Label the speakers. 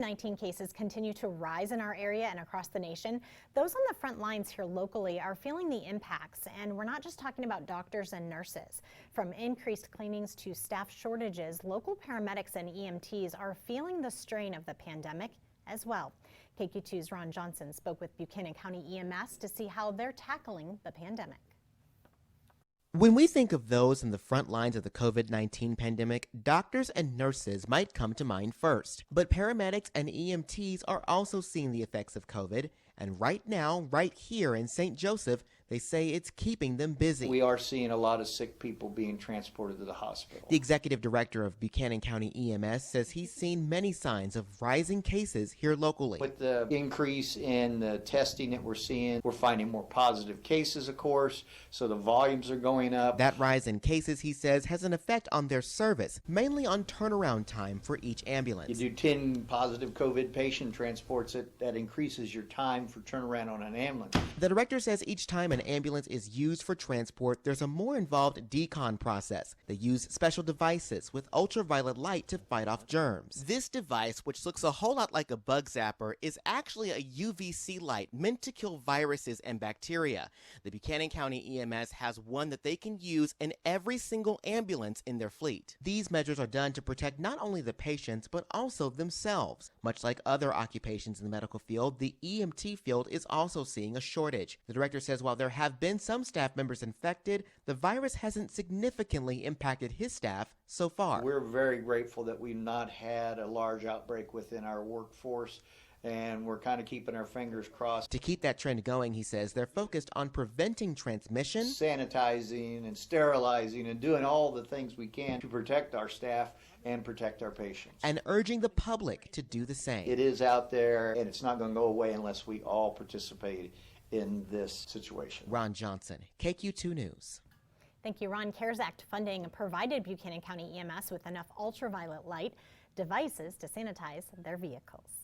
Speaker 1: COVID-19 cases continue to rise in our area and across the nation. Those on the front lines here locally are feeling the impacts, and we're not just talking about doctors and nurses. From increased cleanings to staff shortages, local paramedics and EMTs are feeling the strain of the pandemic as well. KQ2's Ron Johnson spoke with Buchanan County EMS to see how they're tackling the pandemic.
Speaker 2: When we think of those in the front lines of the COVID-19 pandemic, doctors and nurses might come to mind first. But paramedics and EMTs are also seeing the effects of COVID, and right now, right here in St. Joseph, they say it's keeping them busy.
Speaker 3: We are seeing a lot of sick people being transported to the hospital.
Speaker 2: The executive director of Buchanan County EMS says he's seen many signs of rising cases here locally.
Speaker 3: With the increase in the testing that we're seeing, we're finding more positive cases, of course, so the volumes are going up.
Speaker 2: That rise in cases, he says, has an effect on their service, mainly on turnaround time for each ambulance.
Speaker 3: You do 10 positive COVID patient transports, that increases your time for turnaround on an ambulance.
Speaker 2: The director says each time an ambulance is used for transport, there's a more involved decon process. They use special devices with ultraviolet light to fight off germs. This device, which looks a whole lot like a bug zapper, is actually a UVC light meant to kill viruses and bacteria. The Buchanan County EMS has one that they can use in every single ambulance in their fleet. These measures are done to protect not only the patients, but also themselves. Much like other occupations in the medical field, the EMT field is also seeing a shortage. The director says while there have been some staff members infected, the virus hasn't significantly impacted his staff so far.
Speaker 3: We're very grateful that we've not had a large outbreak within our workforce, and we're kind of keeping our fingers crossed.
Speaker 2: To keep that trend going, he says they're focused on preventing transmission,
Speaker 3: sanitizing and sterilizing and doing all the things we can to protect our staff and protect our patients.
Speaker 2: And urging the public to do the same.
Speaker 3: It is out there, and it's not going to go away unless we all participate in this situation.
Speaker 2: Ron Johnson, KQ2 News.
Speaker 1: Thank you, Ron. CARES Act funding provided Buchanan County EMS with enough ultraviolet light devices to sanitize their vehicles.